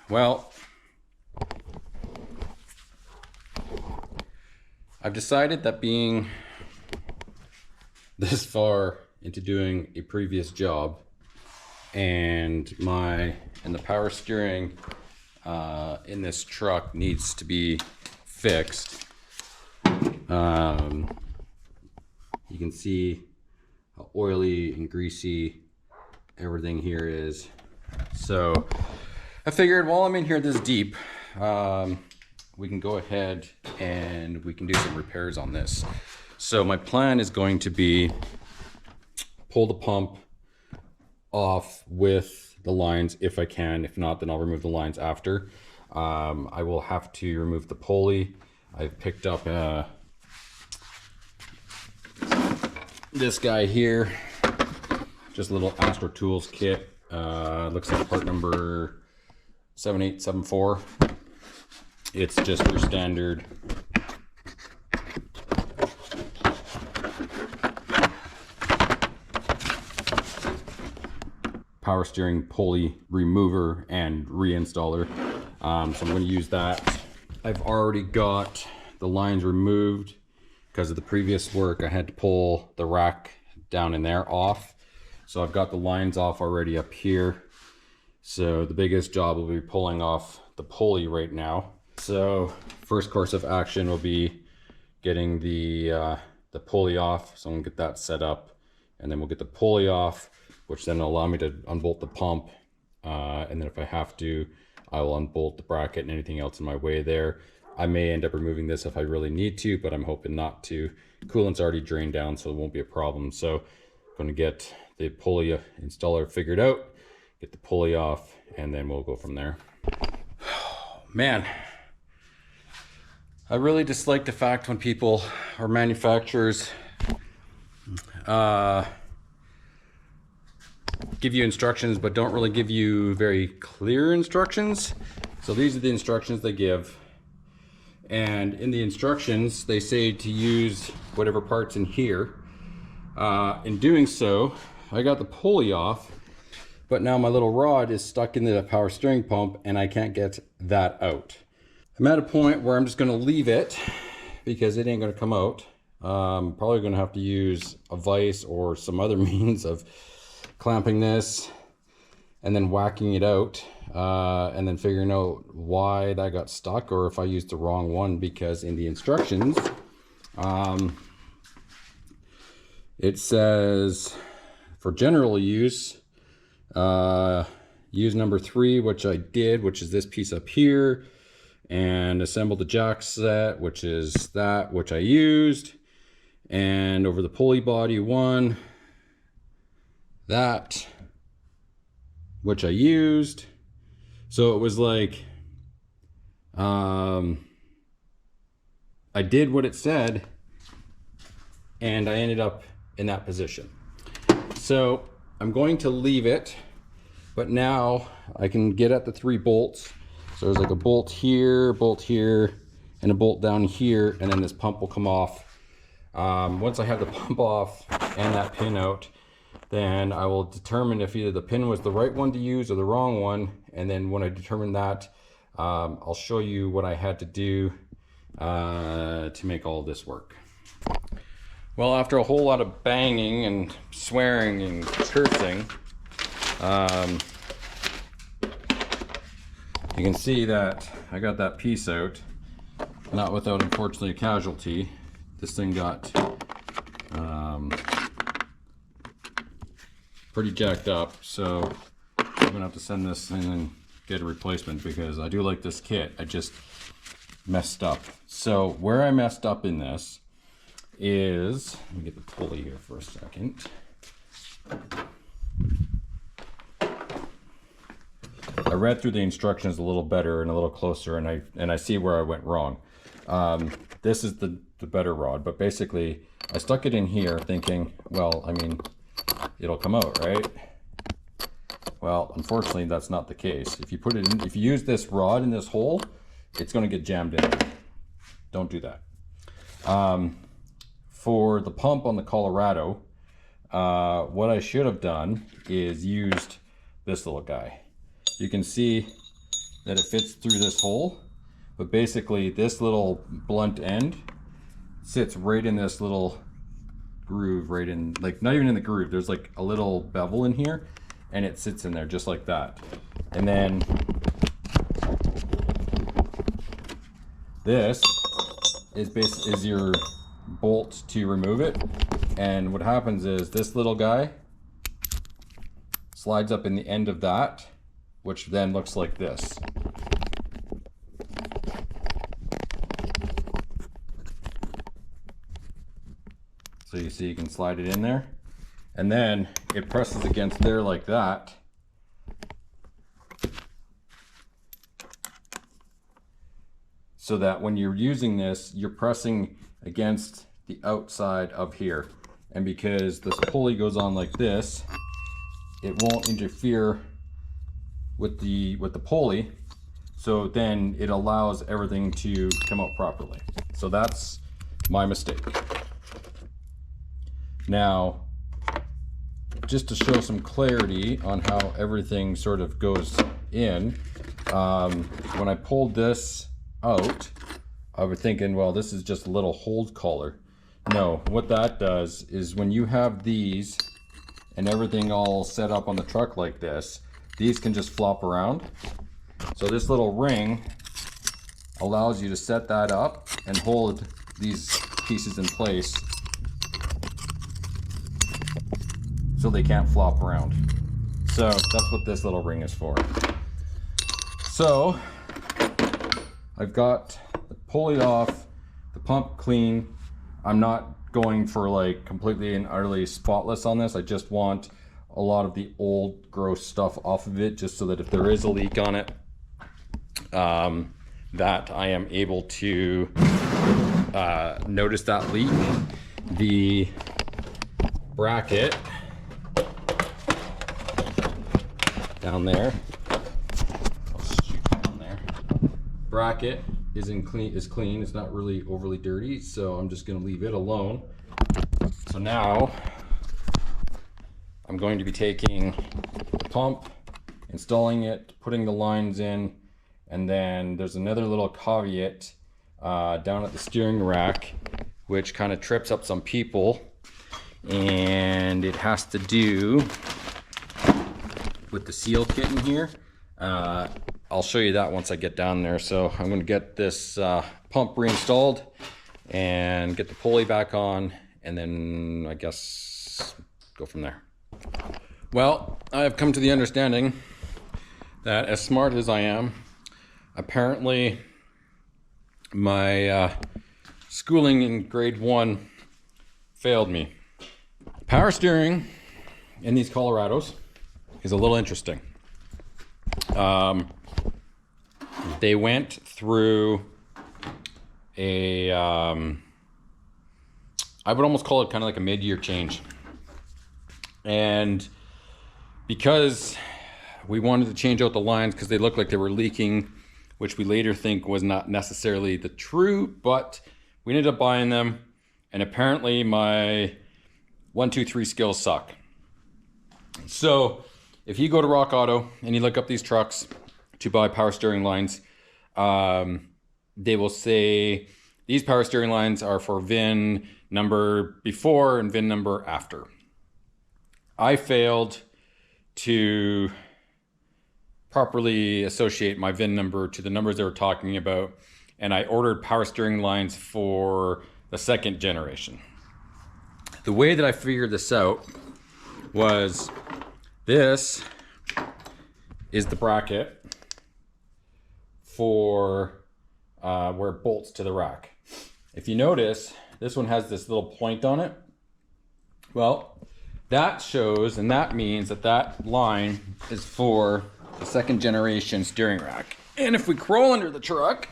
Well, I've decided that being this far into doing a previous job and the power steering in this truck needs to be fixed. You can see how oily and greasy everything here is. So I figured while I'm in here this deep, we can go ahead and we can do some repairs on this. So my plan is going to be pull the pump off with the lines if I can. If not, then I'll remove the lines after. I will have to remove the pulley. I've picked up this guy here, just a little Astro Tools kit. Looks like part number 7874. It's just your standard power steering pulley remover and reinstaller. So I'm going to use that. I've already got the lines removed because of the previous work. I had to pull the rack down in there off. So I've got the lines off already up here. So the biggest job will be pulling off the pulley right now. So first course of action will be getting the pulley off. So I'm gonna get that set up, and then we'll get the pulley off, which then will allow me to unbolt the pump. And then if I have to, I will unbolt the bracket and anything else in my way there. I may end up removing this if I really need to, but I'm hoping not to. Coolant's already drained down, so it won't be a problem. So I'm gonna get the pulley installer figured out, get the pulley off, and then we'll go from there. Man, I really dislike the fact when people or manufacturers give you instructions but don't really give you very clear instructions. So these are the instructions they give, and in the instructions they say to use whatever parts in here. In doing so, I got the pulley off, but now my little rod is stuck in the power steering pump and I can't get that out. I'm at a point where I'm just gonna leave it because it ain't gonna come out. Probably gonna have to use a vise or some other means of clamping this and then whacking it out, and then figuring out why that got stuck or if I used the wrong one, because in the instructions, it says for general use, use number 3, which I did, which is this piece up here, and assemble the jack set, which is that, which I used, and over the pulley body 1, that, which I used. So it was like, I did what it said, and I ended up in that position. So I'm going to leave it, but now I can get at the 3 bolts. So there's like a bolt here, and a bolt down here, and then this pump will come off. Once I have the pump off and that pin out, then I will determine if either the pin was the right one to use or the wrong one. And then when I determine that, I'll show you what I had to do to make all of this work. Well, after a whole lot of banging and swearing and cursing, you can see that I got that piece out, not without unfortunately a casualty. This thing got pretty jacked up, so I'm gonna have to send this in and get a replacement because I do like this kit. I just messed up. So where I messed up in this is, let me get the pulley here for a second. I read through the instructions a little better and a little closer, and I see where I went wrong. This is the better rod, but basically I stuck it in here thinking, well, I mean, it'll come out, right? Well, unfortunately, that's not the case. If you put it in, if you use this rod in this hole, it's going to get jammed in. Don't do that. For the pump on the Colorado, what I should have done is used this little guy. You can see that it fits through this hole. But basically this little blunt end sits right in this little groove, right in, like not even in the groove, there's like a little bevel in here and it sits in there just like that. And then this is your bolt to remove it. And what happens is this little guy slides up in the end of that, which then looks like this. So you see you can slide it in there, and then it presses against there like that. So that when you're using this, you're pressing against the outside of here. And because this pulley goes on like this, it won't interfere with the pulley. So then it allows everything to come out properly. So that's my mistake. Now, just to show some clarity on how everything sort of goes in, when I pulled this out, I was thinking, well, this is just a little hold collar. No, what that does is when you have these and everything all set up on the truck like this, these can just flop around. So this little ring allows you to set that up and hold these pieces in place so they can't flop around. So that's what this little ring is for. So I've got the pulley off, the pump clean. I'm not going for like completely and utterly spotless on this. I just want a lot of the old gross stuff off of it, just so that if there is a leak on it, that I am able to notice that leak. The bracket down there, I'll shoot down there. Bracket is clean. It's not really overly dirty, so I'm just going to leave it alone. So now I'm going to be taking the pump, installing it, putting the lines in, and then there's another little caveat down at the steering rack, which kind of trips up some people, and it has to do with the seal kit in here. I'll show you that once I get down there. So I'm going to get this pump reinstalled and get the pulley back on, and then I guess go from there. Well, I've come to the understanding that as smart as I am, apparently my schooling in grade 1 failed me. Power steering in these Colorados is a little interesting. They went through a, I would almost call it kind of like a mid-year change. And because we wanted to change out the lines because they looked like they were leaking, which we later think was not necessarily the true, but we ended up buying them. And apparently my 1, 2, 3 skills suck. So if you go to Rock Auto and you look up these trucks to buy power steering lines, they will say these power steering lines are for VIN number before and VIN number after. I failed to properly associate my VIN number to the numbers they were talking about, and I ordered power steering lines for the 2nd generation. The way that I figured this out was this is the bracket for where it bolts to the rack. If you notice, this one has this little point on it. Well, that shows, and that means that that line is for the 2nd generation steering rack. And if we crawl under the truck,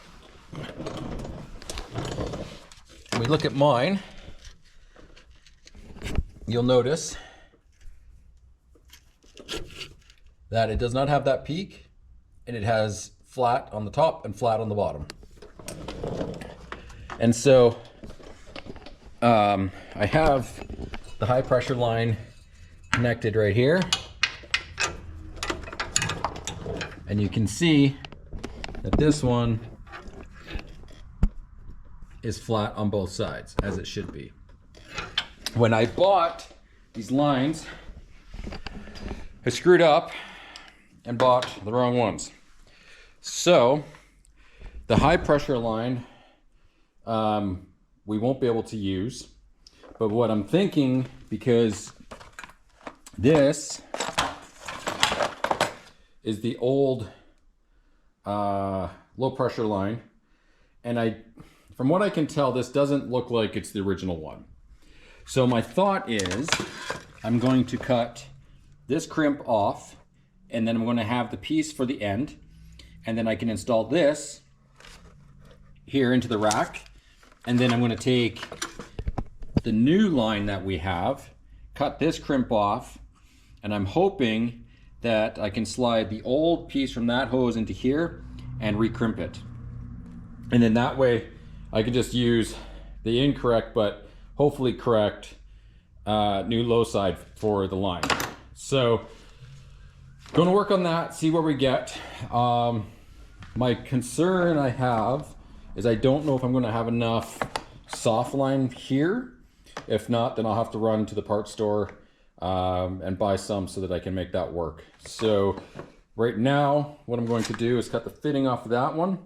and we look at mine, you'll notice that it does not have that peak, and it has flat on the top and flat on the bottom. And so I have the high pressure line connected right here, and you can see that this one is flat on both sides, as it should be. When I bought these lines, I screwed up and bought the wrong ones. So the high pressure line we won't be able to use, but what I'm thinking, because this is the old low pressure line, and from what I can tell, this doesn't look like it's the original one. So my thought is I'm going to cut this crimp off, and then I'm going to have the piece for the end, and then I can install this here into the rack, and then I'm going to take the new line that we have, cut this crimp off, and I'm hoping that I can slide the old piece from that hose into here and recrimp it. And then that way I can just use the incorrect but hopefully correct new low side for the line. So going to work on that, see where we get. My concern I have is I don't know if I'm going to have enough soft line here. If not, then I'll have to run to the parts store and buy some so that I can make that work. So right now, what I'm going to do is cut the fitting off of that one,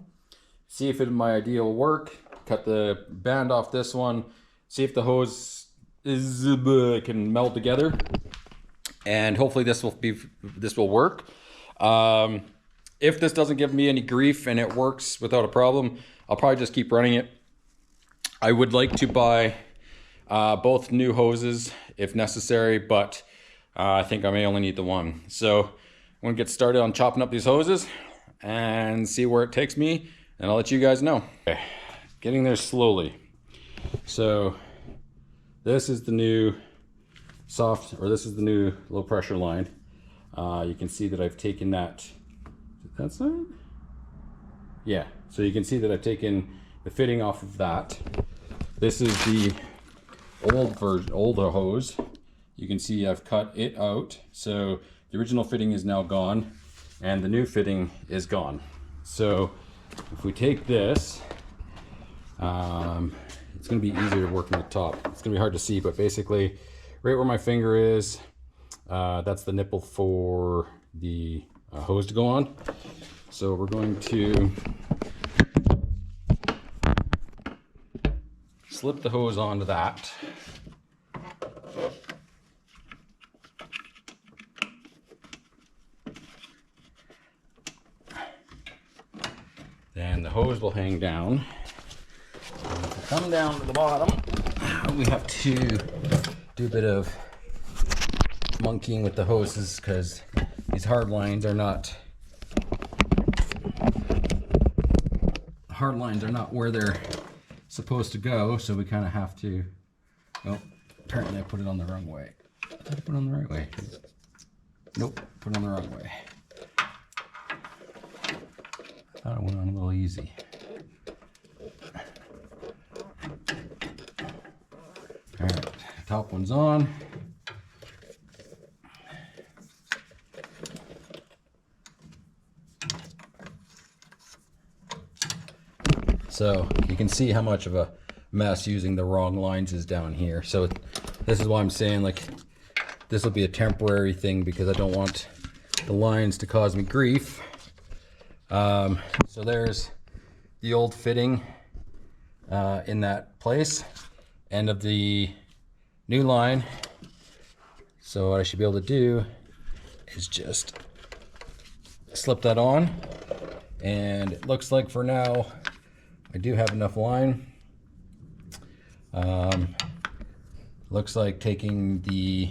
see if my idea will work, cut the band off this one, see if the hose can meld together, and hopefully this will work. If this doesn't give me any grief and it works without a problem, I'll probably just keep running it. I would like to buy both new hoses if necessary, but I think I may only need the one. So I'm gonna get started on chopping up these hoses and see where it takes me, and I'll let you guys know. Okay, getting there slowly. So this is the new this is the new low pressure line. You can see that I've taken that side? Yeah, so you can see that I've taken the fitting off of that. This is the older hose. You can see I've cut it out. So the original fitting is now gone and the new fitting is gone. So if we take this, it's gonna be easier to work on the top. It's gonna be hard to see, but basically right where my finger is, that's the nipple for the hose to go on. So we're going to slip the hose onto that. Then the hose will hang down. And if we come down to the bottom, we have to do a bit of monkeying with the hoses because these hard lines are not where they're supposed to go, so we kind of have to. Oh, apparently I put it on the wrong way. I thought I put it on the right way. Nope, put it on the wrong way. I thought it went on a little easy. All right, top one's on. So you can see how much of a mess using the wrong lines is down here. So this is why I'm saying, like, this will be a temporary thing because I don't want the lines to cause me grief. So there's the old fitting in that place, end of the new line. So what I should be able to do is just slip that on, and it looks like for now I do have enough line. Looks like taking the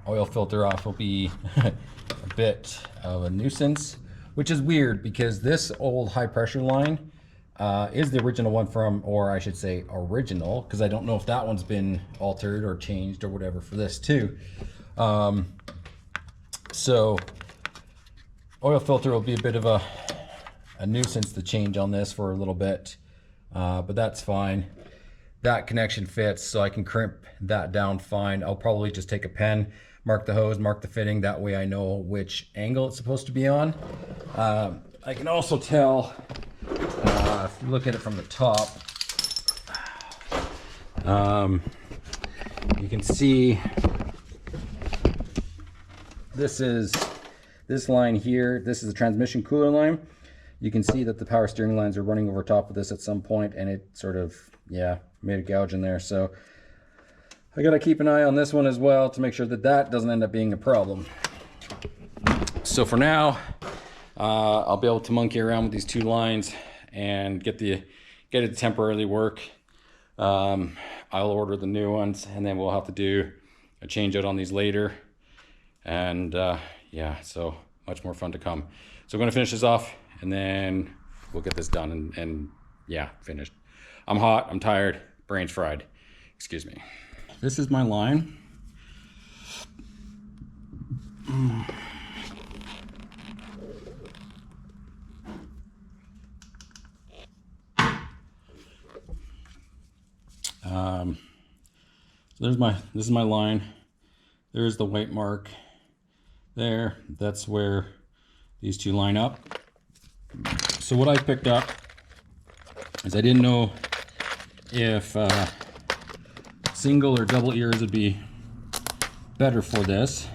oil filter off will be a bit of a nuisance, which is weird because this old high pressure line is the original one from, or I should say original, because I don't know if that one's been altered or changed or whatever for this too. So oil filter will be a bit of a nuisance to change on this for a little bit, but that's fine. That connection fits, so I can crimp that down fine. I'll probably just take a pen, mark the hose, mark the fitting, that way I know which angle it's supposed to be on. I can also tell, if you look at it from the top, you can see this line here. This is the transmission cooler line. You can see that the power steering lines are running over top of this at some point, and it sort of, yeah, made a gouge in there. So I gotta keep an eye on this one as well to make sure that that doesn't end up being a problem. So for now, I'll be able to monkey around with these two lines and get it to temporarily work. I'll order the new ones, and then we'll have to do a change out on these later. And yeah, so much more fun to come. So I'm gonna finish this off, and then we'll get this done and yeah, finished. I'm hot, I'm tired, brain's fried. Excuse me. This is my line. So this is my line. There's the white mark there. That's where these two line up. So what I picked up is I didn't know if single or double ears would be better for this.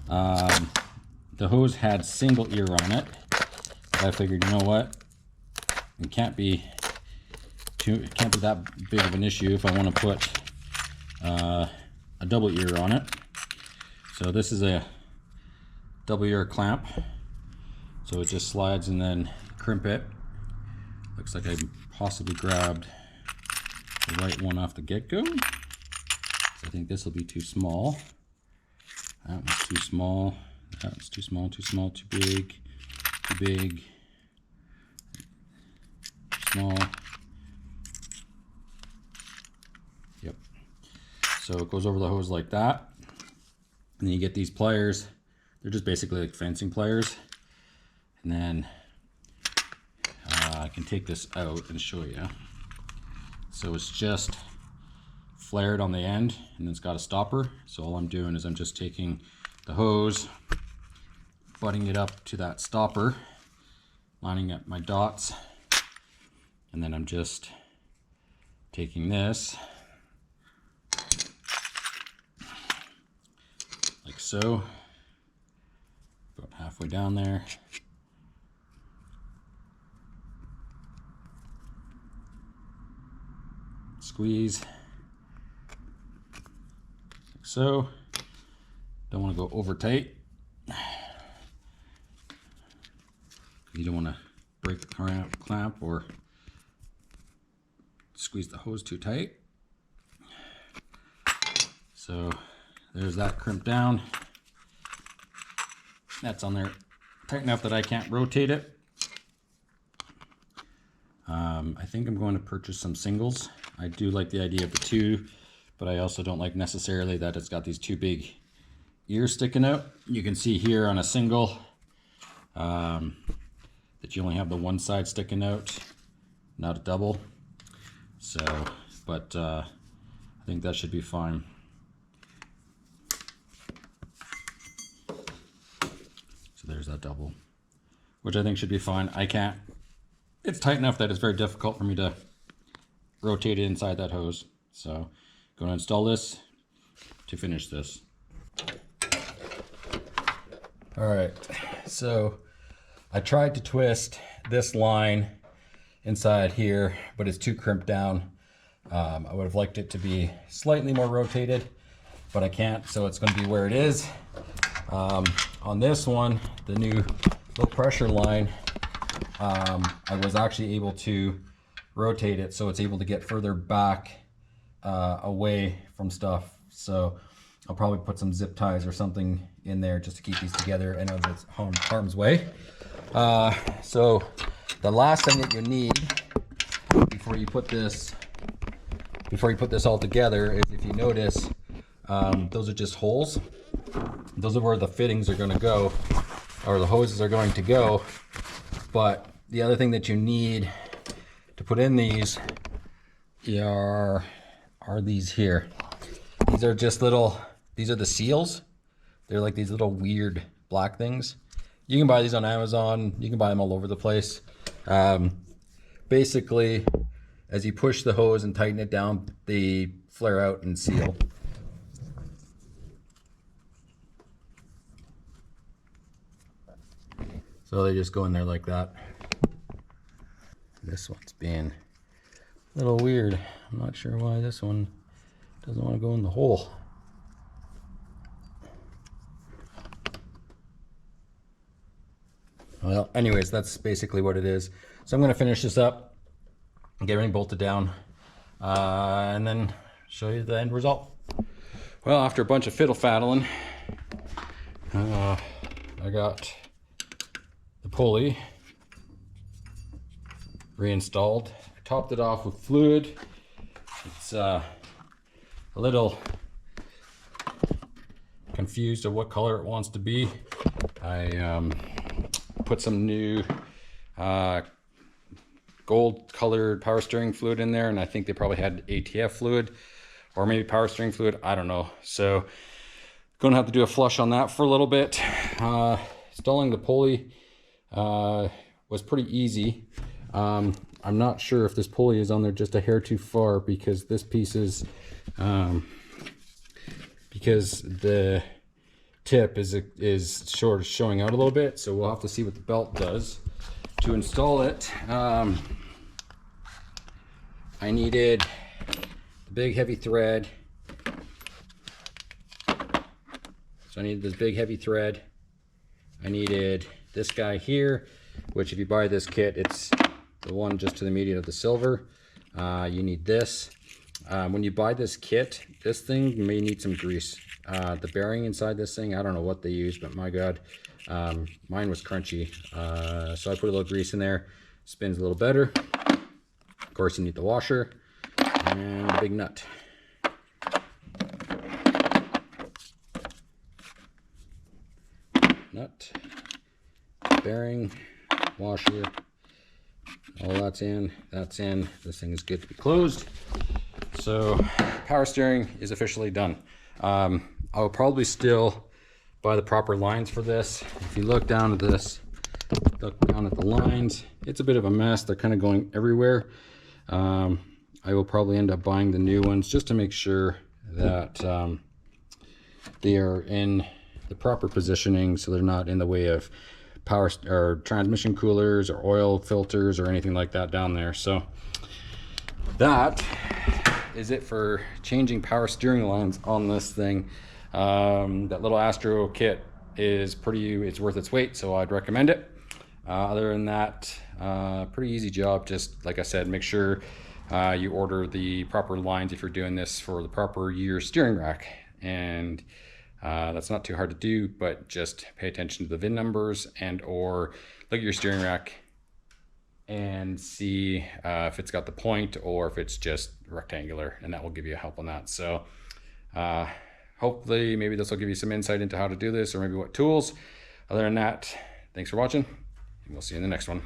The hose had single ear on it. I figured, you know what, it can't be that big of an issue if I want to put a double ear on it. So this is a double ear clamp, so it just slides and then crimp it. Looks like I possibly grabbed the right one off the get-go. So I think this will be too small. That one's too small. That one's too small, too small, too big, too big, small. Yep. So it goes over the hose like that. And then you get these pliers. They're just basically like fencing pliers. And then I can take this out and show you. So it's just flared on the end, and it's got a stopper. So all I'm doing is I'm just taking the hose, butting it up to that stopper, lining up my dots, and then I'm just taking this like so, about halfway down there. Squeeze, like so. Don't want to go over tight. You don't want to break the clamp or squeeze the hose too tight. So there's that crimp down. That's on there tight enough that I can't rotate it. I think I'm going to purchase some singles. I do like the idea of the two, but I also don't like necessarily that it's got these two big ears sticking out. You can see here on a single that you only have the one side sticking out, not a double. So, but I think that should be fine. So there's that double, which I think should be fine. It's tight enough that it's very difficult for me to rotate it inside that hose. So I'm going to install this to finish this. All right, so I tried to twist this line inside here, but it's too crimped down. I would have liked it to be slightly more rotated, but I can't, so it's going to be where it is. On this one, the new low pressure line, I was actually able to rotate it so it's able to get further back away from stuff. So I'll probably put some zip ties or something in there just to keep these together and out of its harm's way. So the last thing that you need before you put this all together is, if you notice, those are just holes. Those are where the fittings are going to go, or the hoses are going to go. But the other thing that you need to put in these are these here. These are just little, these are the seals. They're like these little weird black things. You can buy these on Amazon. You can buy them all over the place. Basically, as you push the hose and tighten it down, they flare out and seal. So they just go in there like that. This one's being a little weird. I'm not sure why this one doesn't want to go in the hole. Well, anyways, that's basically what it is. So I'm going to finish this up, get everything bolted down, and then show you the end result. Well, after a bunch of fiddle-faddling, I got the pulley reinstalled. I topped it off with fluid. It's a little confused of what color it wants to be. I put some new gold colored power steering fluid in there, and I think they probably had ATF fluid or maybe power steering fluid, I don't know. So gonna have to do a flush on that for a little bit. Installing the pulley was pretty easy. I'm not sure if this pulley is on there just a hair too far, because this piece is because the tip is sort of showing out a little bit, so we'll have to see what the belt does. To install it, I needed the big heavy thread. So I needed this big heavy thread. I needed this guy here, which if you buy this kit, it's the one just to the median of the silver. You need this. When you buy this kit, this thing may need some grease. The bearing inside this thing, I don't know what they use, but my God, mine was crunchy. So I put a little grease in there, spins a little better. Of course, you need the washer and a big nut. Nut, bearing, washer, all that's in, that's in. This thing is good to be closed. So power steering is officially done. I will probably still buy the proper lines for this. If you look down at this, look down at the lines, it's a bit of a mess. They're kind of going everywhere. I will probably end up buying the new ones just to make sure that they are in the proper positioning, so they're not in the way of power or transmission coolers or oil filters or anything like that down there. So that is it for changing power steering lines on this thing. That little Astro kit is it's worth its weight, so I'd recommend it. Other than that, pretty easy job. Just like I said, make sure you order the proper lines if you're doing this for the proper year steering rack, and that's not too hard to do, but just pay attention to the VIN numbers and or look at your steering rack and see if it's got the point or if it's just rectangular, and that will give you a help on that. So hopefully maybe this will give you some insight into how to do this, or maybe what tools. Other than that, thanks for watching, and we'll see you in the next one.